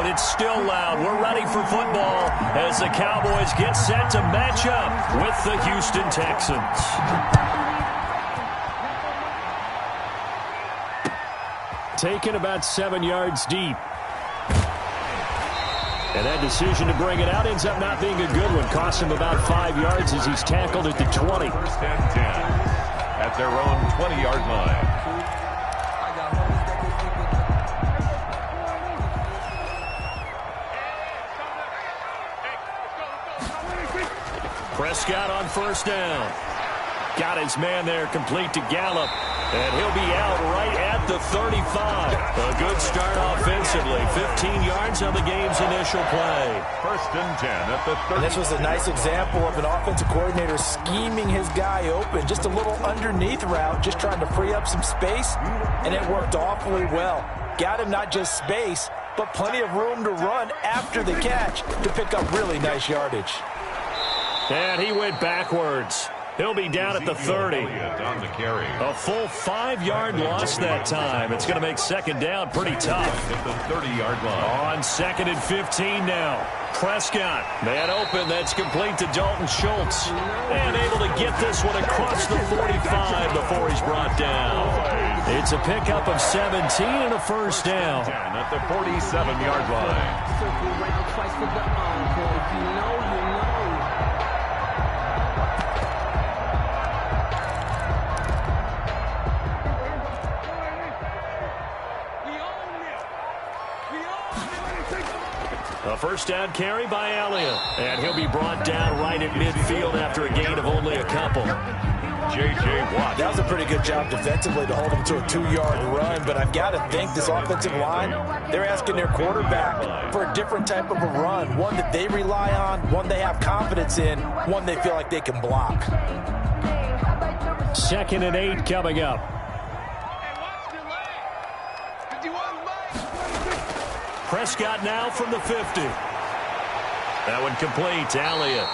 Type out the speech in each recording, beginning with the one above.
and it's still loud. We're ready for football as the Cowboys get set to match up with the Houston Texans. Taken about 7 yards deep. And that decision to bring it out ends up not being a good one. Costs him about 5 yards as he's tackled at the 20. First and 10 at their own 20-yard line. Prescott on first down. Got his man there complete to Gallup. And he'll be out right at the 35. A good start offensively. 15 yards on the game's initial play. First and 10 at the 30. And this was a nice example of an offensive coordinator scheming his guy open. Just a little underneath route, just trying to free up some space. And it worked awfully well. Got him not just space, but plenty of room to run after the catch to pick up really nice yardage. And he went backwards. He'll be down at the 30. On the carry. A full 5-yard loss that time. It's going to make second down pretty tough. At the 30-yard line. On second and 15 now. Prescott, man open, that's complete to Dalton Schultz. And able to get this one across the 45 before he's brought down. It's a pickup of 17 and a first down. At the 47-yard line. A first down carry by Elliott. And he'll be brought down right at midfield after a gain of only a couple. J.J. Watt. That was a pretty good job defensively to hold him to a 2-yard run, but I've got to think this offensive line, they're asking their quarterback for a different type of a run, one that they rely on, one they have confidence in, one they feel like they can block. 2nd and 8 coming up. Prescott now from the 50. That one complete to Elliott.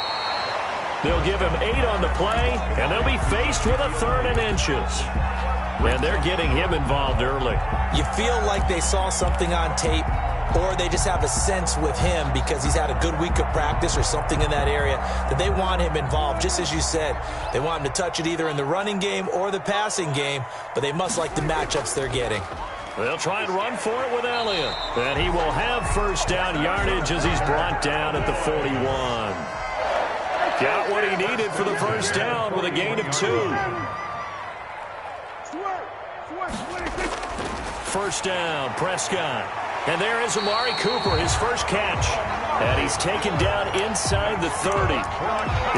They'll give him 8 on the play, and they'll be faced with a 3rd and inches. And they're getting him involved early. You feel like they saw something on tape, or they just have a sense with him because he's had a good week of practice or something in that area that they want him involved. Just as you said, they want him to touch it either in the running game or the passing game, but they must like the matchups they're getting. They'll try and run for it with Elliott. And he will have first down yardage as he's brought down at the 41. Got what he needed for the first down with a gain of 2. First down, Prescott. And there is Amari Cooper, his first catch. And he's taken down inside the 30.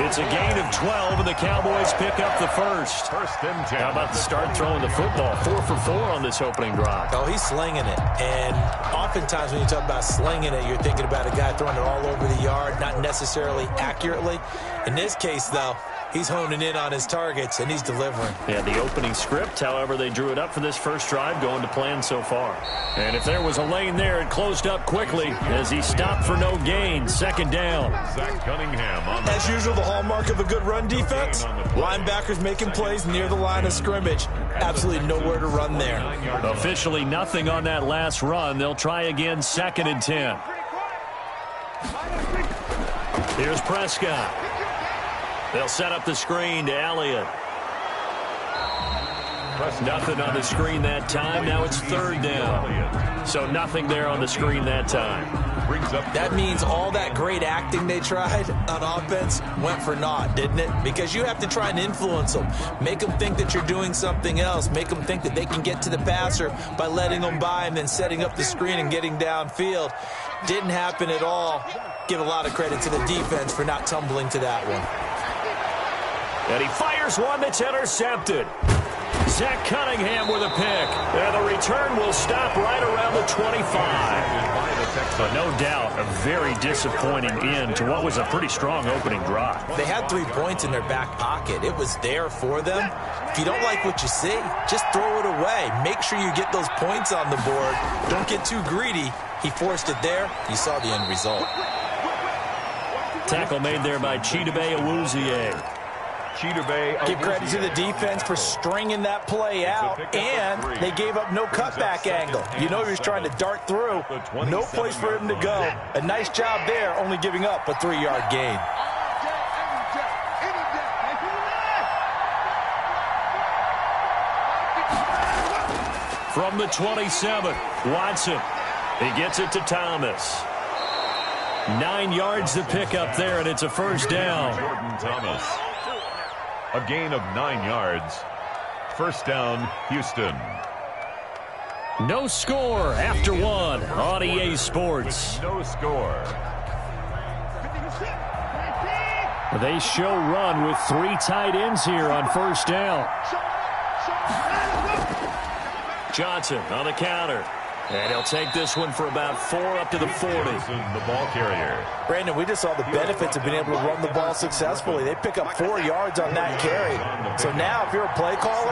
It's a gain of 12, and the Cowboys pick up the first. First and 10. How about to start throwing the football? 4 for 4 on this opening drive. Oh, he's slinging it. And oftentimes when you talk about slinging it, you're thinking about a guy throwing it all over the yard, not necessarily accurately. In this case, though, he's honing in on his targets, and he's delivering. Yeah, the opening script, however, they drew it up for this first drive, going to plan so far. And if there was a lane there, it closed up quickly as he stopped for no gain. 2nd down. Zach Cunningham on the As usual, the hallmark of a good run defense, linebackers making plays near the line of scrimmage. Absolutely nowhere to run there. Officially nothing on that last run. They'll try again, 2nd and 10. Here's Prescott. They'll set up the screen to Elliott. Nothing on the screen that time. Now it's 3rd down. So nothing there on the screen that time. That means all that great acting they tried on offense went for naught, didn't it? Because you have to try and influence them. Make them think that you're doing something else. Make them think that they can get to the passer by letting them by and then setting up the screen and getting downfield. Didn't happen at all. Give a lot of credit to the defense for not tumbling to that one. And he fires one that's intercepted. Zach Cunningham with a pick. And the return will stop right around the 25. But no doubt a very disappointing end to what was a pretty strong opening drive. They had 3 points in their back pocket. It was there for them. If you don't like what you see, just throw it away. Make sure you get those points on the board. Don't get too greedy. He forced it there. You saw the end result. Tackle made there by Chidobe Awuzie. Give credit to the defense for stringing that play out, and they gave up no cutback angle. You know he was trying to dart through. No place for him to go. A nice job there, only giving up a 3-yard gain. From the 27, Watson. He gets it to Thomas. 9 yards to pick up there, and it's a first down. Jordan Thomas. A gain of 9 yards. First down, Houston. No score after one on EA Sports. No score. They show run with 3 tight ends here on first down. Johnson on the counter. And he'll take this one for about 4 up to the 40. The ball carrier. Brandon, we just saw the benefits of being able to run the ball successfully. They pick up 4 yards on that carry. So now if you're a play caller,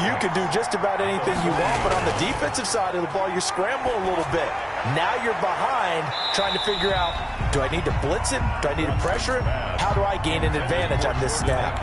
you can do just about anything you want. But on the defensive side of the ball, you're scrambling a little bit. Now you're behind trying to figure out, do I need to blitz him? Do I need to pressure him? How do I gain an advantage on this snap?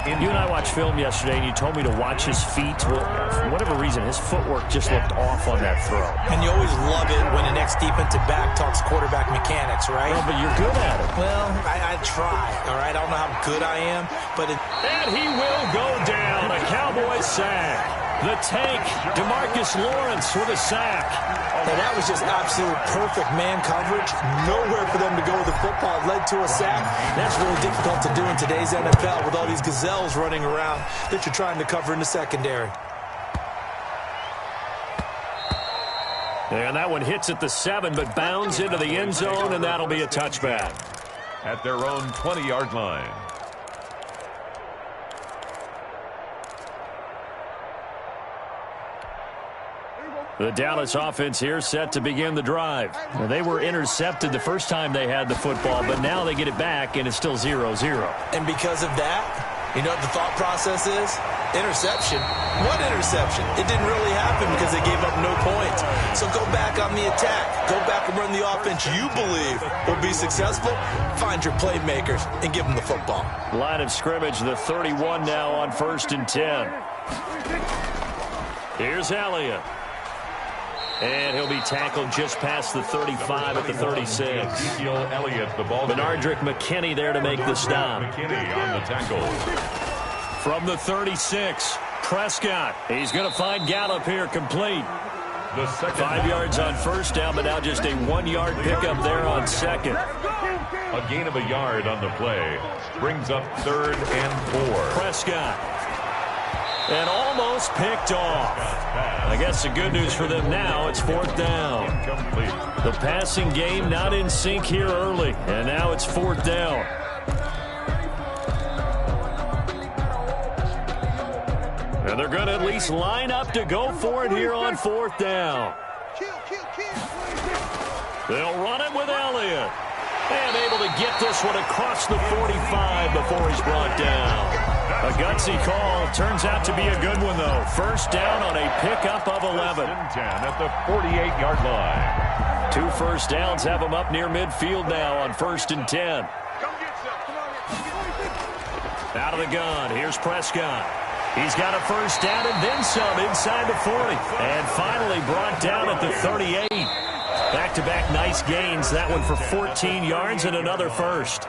You and I watched film yesterday, and you told me to watch his feet. Well, for whatever reason, his footwork just looked off on that throw. And you always love it when the next defensive back talks quarterback mechanics, right? Well, but you're good at it. Well, I try, all right? I don't know how good I am, but And he will go down. A Cowboys sack. The tank, DeMarcus Lawrence with a sack. And that was just absolute perfect man coverage. Nowhere for them to go with the football. It led to a sack. That's really difficult to do in today's NFL with all these gazelles running around that you're trying to cover in the secondary. And that one hits at the 7, but bounds into the end zone, and that'll be a touchback. At their own 20-yard line. The Dallas offense here set to begin the drive. Now, they were intercepted the first time they had the football, but now they get it back, and it's still 0-0. And because of that, you know what the thought process is? Interception. What interception? It didn't really happen because they gave up no points. So go back on the attack. Go back and run the offense you believe will be successful. Find your playmakers and give them the football. Line of scrimmage, the 31 now on 1st and 10. Here's Elliott. And he'll be tackled just past the 35 at the 36. Elliott, the ball. Benardrick McKinney there to make the stop. McKinney on the tackle. From the 36, Prescott. He's going to find Gallup here complete. The second 5 yards on first down, but now just a 1-yard pickup there on second. A gain of a yard on the play. Brings up 3rd and 4. Prescott. And almost picked off. I guess the good news for them now, it's 4th down. Incomplete. The passing game not in sync here early, and now it's 4th down. And they're going to at least line up to go for it here on 4th down. They'll run it with Elliott. And able to get this one across the 45 before he's brought down. A gutsy call. Turns out to be a good one, though. First down on a pickup of 11. 10 at the 48-yard line. 2 first downs have him up near midfield now on 1st and 10. Out of the gun. Here's Prescott. He's got a first down and then some inside the 40. And finally brought down at the 38. Back-to-back nice gains. That one for 14 yards and another first.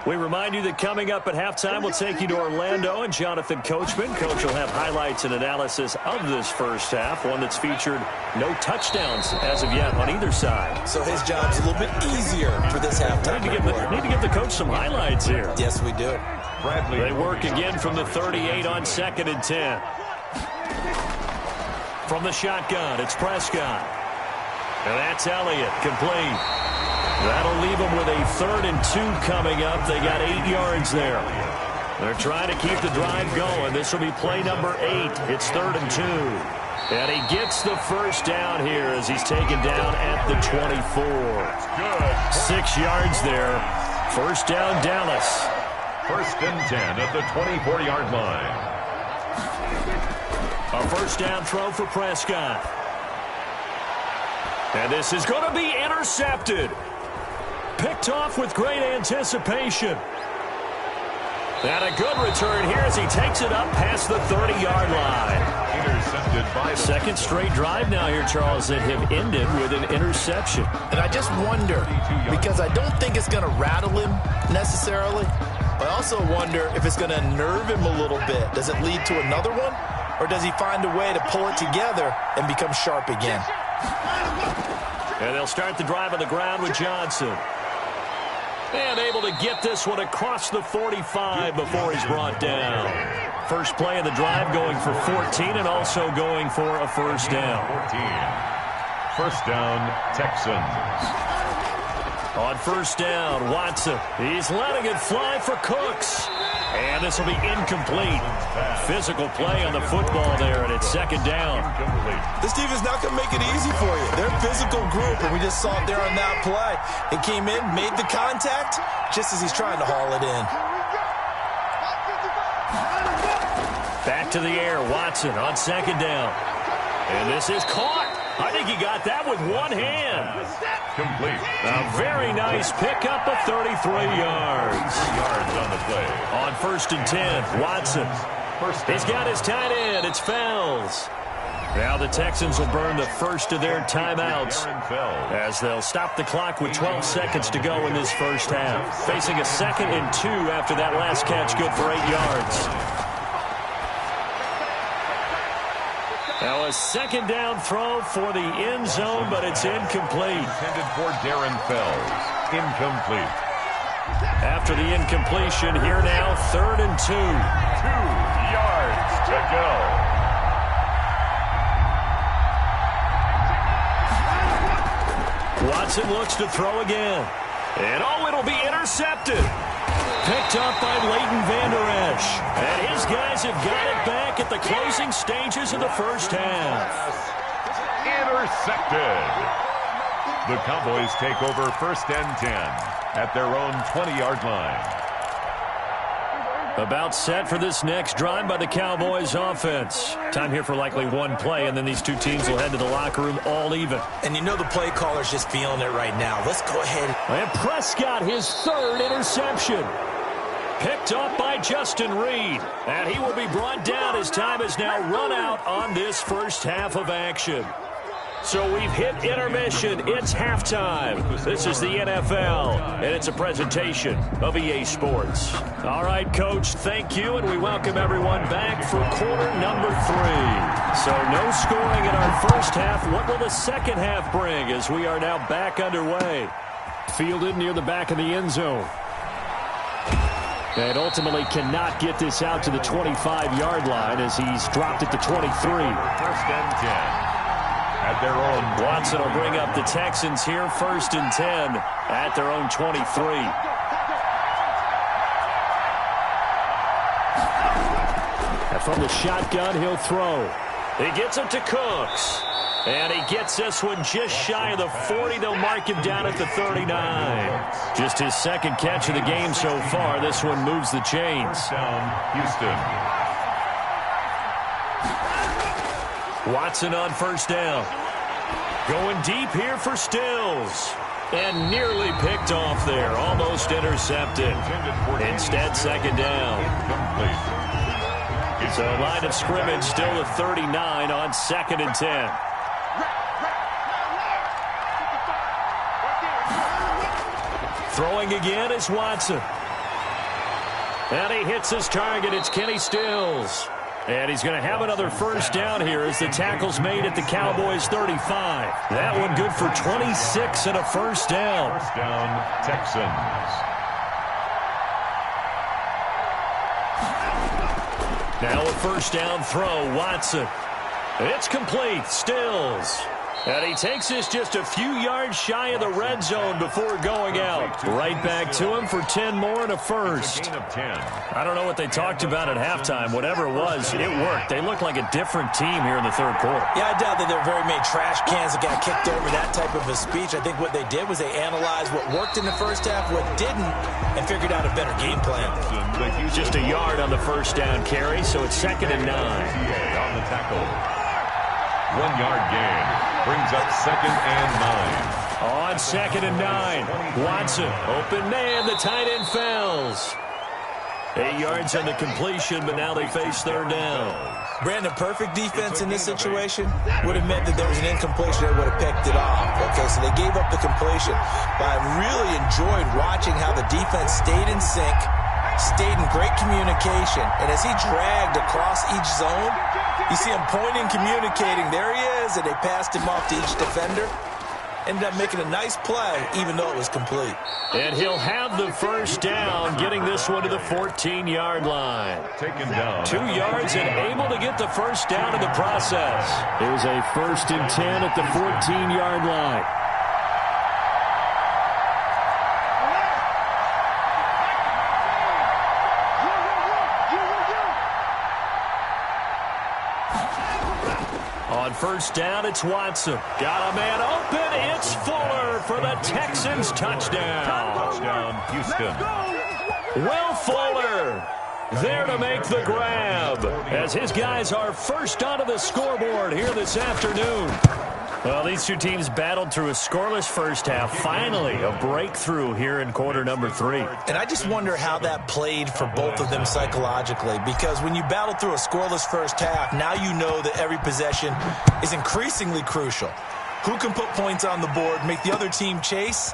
We remind you that coming up at halftime, we'll take you to Orlando and Jonathan Coachman. Coach will have highlights and analysis of this first half, one that's featured no touchdowns as of yet on either side. So his job's a little bit easier for this halftime. Need to give the coach some highlights here. Yes, we do. Bradley. They work again from the 38 on 2nd and 10. From the shotgun, it's Prescott. And that's Elliott, complete. That'll leave them with a 3rd and 2 coming up. They got 8 yards there. They're trying to keep the drive going. This will be play number 8. It's 3rd and 2. And he gets the first down here as he's taken down at the 24. 6 yards there. First down, Dallas. 1st and 10 at the 24-yard line. A first down throw for Prescott. And this is going to be intercepted. Picked off with great anticipation. And a good return here as he takes it up past the 30-yard line. Intercepted by the second straight drive now here, Charles, that have ended with an interception. And I just wonder, because I don't think it's going to rattle him necessarily. I also wonder if it's going to nerve him a little bit. Does it lead to another one? Or does he find a way to pull it together and become sharp again? And they'll start the drive on the ground with Johnson. And able to get this one across the 45 before he's brought down. First play of the drive going for 14 and also going for a first down. 14. First down, Texans. On first down, Watson. He's letting it fly for Cooks. And this will be incomplete. Physical play on the football there, and it's second down. This defense not going to make it easy for you. They're a physical group, and we just saw it there on that play. It came in, made the contact, just as he's trying to haul it in. Back to the air, Watson on second down. And this is caught. I think he got that with one hand. Complete. A very nice pickup of 33 yards. 3 yards on the play. On first and 10, Watson. He's got his tight end. It's Fells. Now the Texans will burn the first of their timeouts as they'll stop the clock with 12 seconds to go in this first half. Facing a 2nd and 2 after that last catch, good for 8 yards. Now a second down throw for the end zone, but it's incomplete. Intended for Darren Fells. Incomplete. After the incompletion, here now, 3rd and 2. 2 yards to go. Watson looks to throw again. And oh, it'll be intercepted. Picked up by Leighton Vander Esch. And his guys have got it back at the closing stages of the first half. Intercepted. The Cowboys take over 1st and 10 at their own 20-yard line. About set for this next drive by the Cowboys offense. Time here for likely one play, and then these two teams will head to the locker room all even. And you know the play caller's just feeling it right now. Let's go ahead. And Prescott, his 3rd interception. Picked up by Justin Reed. And he will be brought down as time has now run out on this first half of action. So we've hit intermission. It's halftime. This is the NFL, and it's a presentation of EA Sports. All right, Coach, thank you, and we welcome everyone back for quarter number 3. So no scoring in our first half. What will the second half bring as we are now back underway? Fielded near the back of the end zone. And ultimately cannot get this out to the 25-yard line as he's dropped at the 23. 1st and 10. At their own. Watson will bring up the Texans here, 1st and 10 at their own 23. And from the shotgun, he'll throw. He gets it to Cooks. And he gets this one just shy of the 40. They'll mark him down at the 39. Just his 2nd catch of the game so far. This one moves the chains. Down, Houston. Watson on first down. Going deep here for Stills. And nearly picked off there. Almost intercepted. Instead, 2nd down. So line of scrimmage still at 39 on 2nd and 10. Throwing again is Watson. And he hits his target. It's Kenny Stills. And he's going to have another first down here as the tackle's made at the Cowboys' 35. That one good for 26 and a first down. First down, Texans. Now a first down throw, Watson. It's complete, Stills. And he takes this just a few yards shy of the red zone before going out. Right back to him for 10 more and a first. Gain of 10. I don't know what they talked about at halftime. Whatever it was, it worked. They looked like a different team here in the 3rd quarter. Yeah, I doubt that there were very many trash cans that got kicked over, that type of a speech. I think what they did was they analyzed what worked in the first half, what didn't, and figured out a better game plan. Just a yard on the first down carry, so it's 2nd and 9. On the tackle. 1-yard gain. Brings up 2nd and 9. On 2nd and 9. Watson, open man, the tight end fails. 8 yards on the completion, but now they face 3rd down. Brandon, perfect defense in this situation would have meant that there was an incompletion. They would have picked it off. Okay, so they gave up the completion. But I really enjoyed watching how the defense stayed in sync, stayed in great communication. And as he dragged across each zone, you see him pointing, communicating. There he is, and they passed him off to each defender. Ended up making a nice play, even though it was complete. And he'll have the 1st down, getting this one to the 14-yard line. Taken down. 2 yards and able to get the 1st down in the process. It was a 1st and 10 at the 14-yard line. On 1st down, it's Watson. Got a man open. It's Fuller for the Texans touchdown. Touchdown, Houston. Will Fuller there to make the grab as his guys are first onto the scoreboard here this afternoon. Well, these two teams battled through a scoreless first half. Finally, a breakthrough here in quarter number 3. And I just wonder how that played for both of them psychologically, because when you battle through a scoreless first half, now you know that every possession is increasingly crucial. Who can put points on the board, make the other team chase?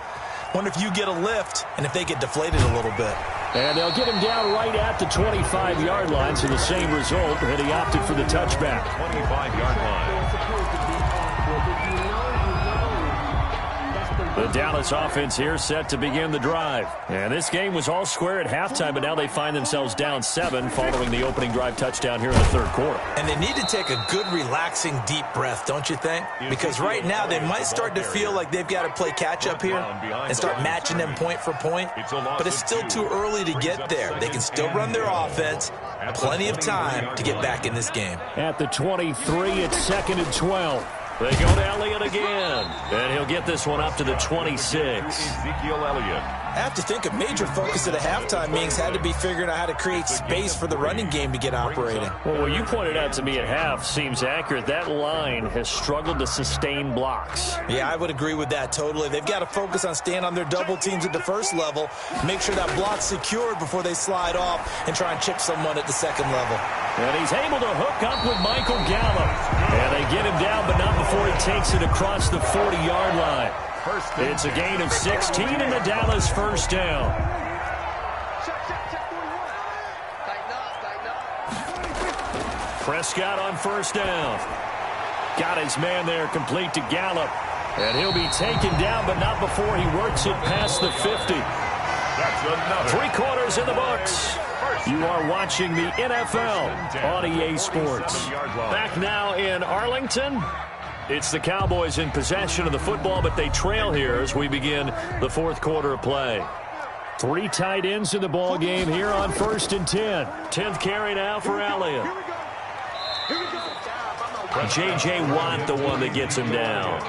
Wonder if you get a lift and if they get deflated a little bit. And they'll get him down right at the 25-yard line, so the same result, and he opted for the touchback. 25-yard line. The Dallas offense here set to begin the drive. And this game was all square at halftime, but now they find themselves down 7 following the opening drive touchdown here in the 3rd quarter. And they need to take a good, relaxing, deep breath, don't you think? Because right now they might start to feel like they've got to play catch-up here and start matching them point for point. But it's still too early to get there. They can still run their offense. Plenty of time to get back in this game. At the 23, it's 2nd and 12. They go to Elliott again, and he'll get this one up to the 26. Ezekiel Elliott. I have to think a major focus at a halftime meetings had to be figuring out how to create space for the running game to get operating. Well, what you pointed out to me at half seems accurate. That line has struggled to sustain blocks. Yeah, I would agree with that totally. They've got to focus on staying on their double teams at the first level, make sure that block's secured before they slide off and try and chip someone at the second level. And he's able to hook up with Michael Gallup. And they get him down, but not before he takes it across the 40-yard line. It's a gain of 16 in the Dallas 1st down. Prescott on 1st down. Got his man there, complete to Gallup. And he'll be taken down, but not before he works it past the 50. That's another. 3 quarters in the books. You are watching the NFL on EA Sports. Back now in Arlington. It's the Cowboys in possession of the football, but they trail here as we begin the 4th quarter of play. 3 tight ends in the ball game here on 1st and 10. 10th carry now for Elliott. J.J. Watt, the one that gets him down.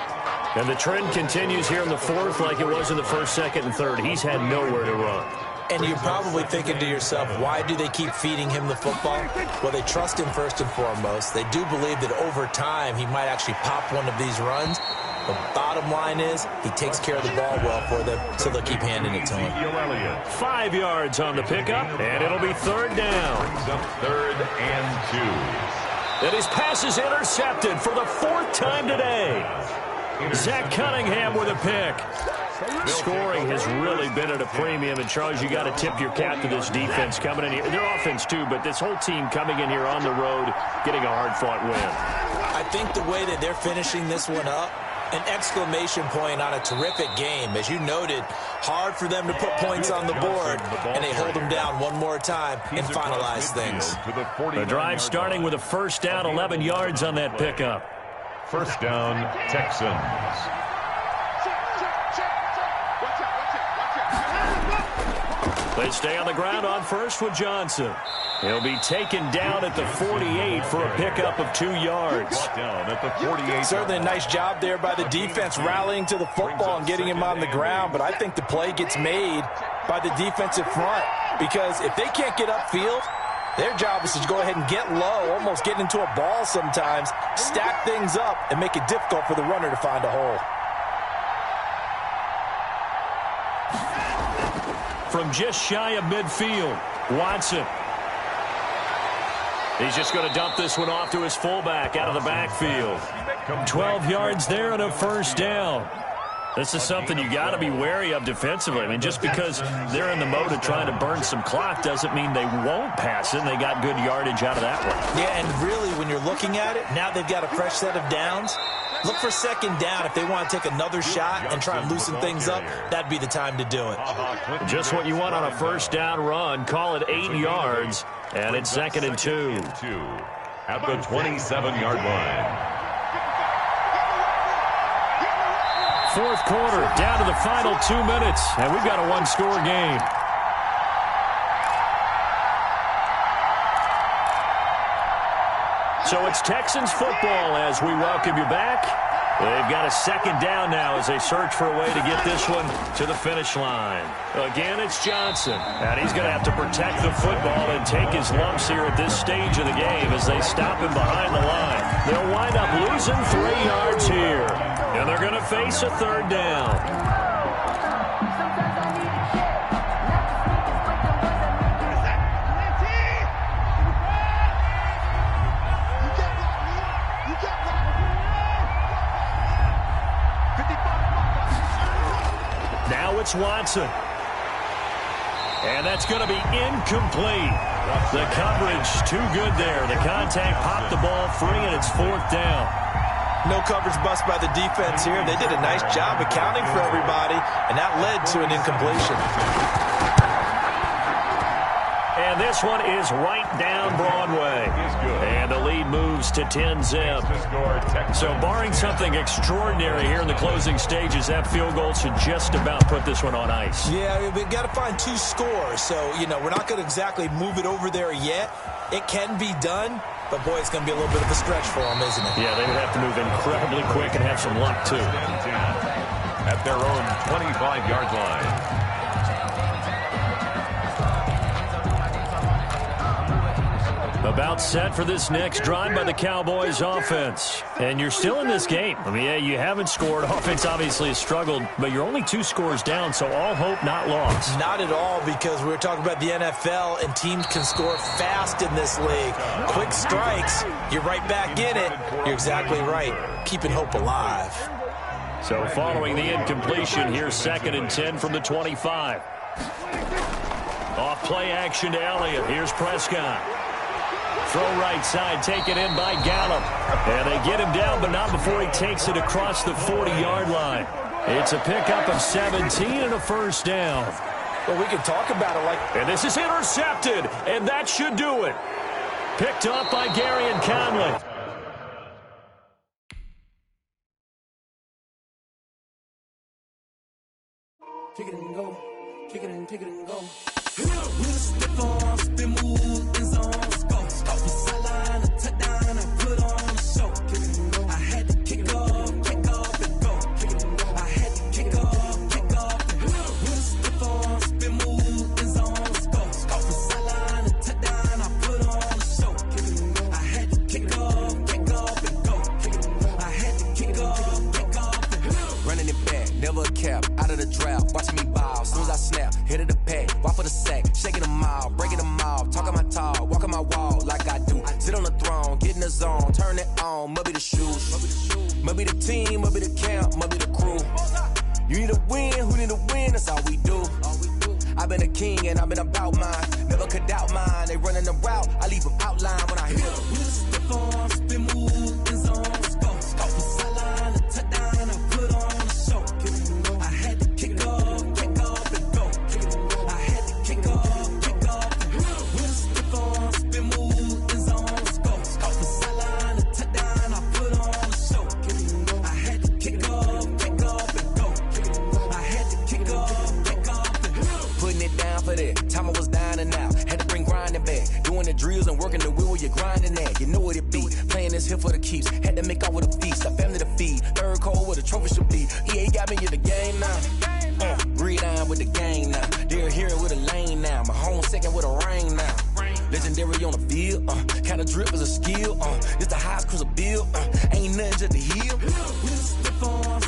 And the trend continues here in the 4th like it was in the 1st, 2nd, and 3rd. He's had nowhere to run. And you're probably thinking to yourself, why do they keep feeding him the football? Well, they trust him first and foremost. They do believe that over time he might actually pop one of these runs. The bottom line is he takes care of the ball well for them, so they'll keep handing it to him. 5 yards on the pickup, and it'll be 3rd down. 3rd and 2. And his pass is intercepted for the 4th time today. Zach Cunningham with a pick. Scoring has really been at a premium, and Charles, you got to tip your cap to this defense coming in here. Their offense too, but this whole team coming in here on the road, getting a hard-fought win. I think the way that they're finishing this one up, an exclamation point on a terrific game. As you noted, hard for them to put points on the board, and they hold them down one more time and finalize things. The drive starting with a 1st down, 11 yards on that pickup. 1st down, Texans. They stay on the ground on 1st with Johnson. He'll be taken down at the 48 for a pickup of 2 yards. Down at the 48. Certainly a nice job there by the defense rallying to the football and getting him on the ground, but I think the play gets made by the defensive front, because if they can't get upfield, Their job is to go ahead and get low, almost get into a ball sometimes, stack things up, and make it difficult for the runner to find a hole. From just shy of midfield, Watson. He's just going to dump this one off to his fullback out of the backfield. 12 yards there and a first down. This is something you got to be wary of defensively. I mean, just because they're in the mode of trying to burn some clock doesn't mean they won't pass it. And they got good yardage out of that one. Yeah, and really, when you're looking at it, now they've got a fresh set of downs. Look for second down. If they want to take another shot and try and loosen things up, that'd be the time to do it. Just what you want on a first down run. Call it 8 yards, and it's 2nd and 2. At the 27-yard line. Fourth quarter, down to the final 2 minutes, and we've got a one-score game. So it's Texans football as we welcome you back. They've got a second down now as they search for a way to get this one to the finish line. Again, it's Johnson, and he's going to have to protect the football and take his lumps here at this stage of the game as they stop him behind the line. They'll wind up losing 3 yards here, and they're going to face a third down. Now it's Watson. And that's going to be incomplete. The coverage too good there. The contact popped the ball free, and it's 4th down. No coverage bust by the defense here. They did a nice job accounting for everybody, and that led to an incompletion. And this one is right down Broadway. And the lead moves to 10-zip. So barring something extraordinary here in the closing stages, that field goal should just about put this one on ice. Yeah, we've got to find 2 scores. So, we're not going to exactly move it over there yet. It can be done, but, boy, it's going to be a little bit of a stretch for them, isn't it? Yeah, they would have to move incredibly quick and have some luck, too. At their own 25-yard line. About set for this next drive by the Cowboys offense. And you're still in this game. I mean, yeah, you haven't scored. Offense obviously has struggled, but you're only 2 scores down, so all hope not lost. Not at all, because we were talking about the NFL, and teams can score fast in this league. Quick strikes, you're right back in it. You're exactly right. Keeping hope alive. So following the incompletion, here's 2nd and 10 from the 25. Off play action to Elliott. Here's Prescott. Throw right side, taken in by Gallup. And they get him down, but not before he takes it across the 40-yard line. It's a pickup of 17 and a first down. Well, we can talk about it like... And this is intercepted, and that should do it. Picked up by Gary and Conley. Kick it and go. Kick it and go. With a stiff arm, spin move, in zone, go. Off the sideline, a touchdown, I put on a show. I had to kick off and go. I had to kick off and go. With a stiff arm, spin move, in zone, go. Off the sideline, a touchdown, I put on a show. I had to kick off and go. I had to kick off and go. Running it back, never a cap, out of the draft, watching me ball. Soon as I snap, hit of the pack, walk for the sack, shaking them all, breaking them all, talking my talk, walking my wall like I do. Sit on the throne, get in the zone, turn it on, maybe the shoes, maybe the team, maybe the camp, maybe the crew. You need a win, who need a win, that's all we do. I've been a king and I've been about mine, never could doubt mine. They running the route, I leave them outline when I hit them. With a stiff arm, spin move, in zone, go. Off the sideline, a touchdown, I put on a show. I had to kick off and go. I had to kick off and go. With a stiff arm, spin move, in zone, go. Off the sideline, a touchdown, I put on a show. I had to kick off and go. I had to kick off and go. Putting it down for that. Time I was down and out. Had to bring grinding back. Doing the drills and working the wheel where you're grinding at. You know what it be. Playing this here for the keeps. Had to make off with a feast. A family to feed. Third cold where the trophy should be. EA got me in the game now. Breathe down with the game now. They're here with a lane now. My home second with a rain now. legendary on the field, kinda drip is a skill, it's the highest cruiser bill, ain't nothing just to heal. We just slip on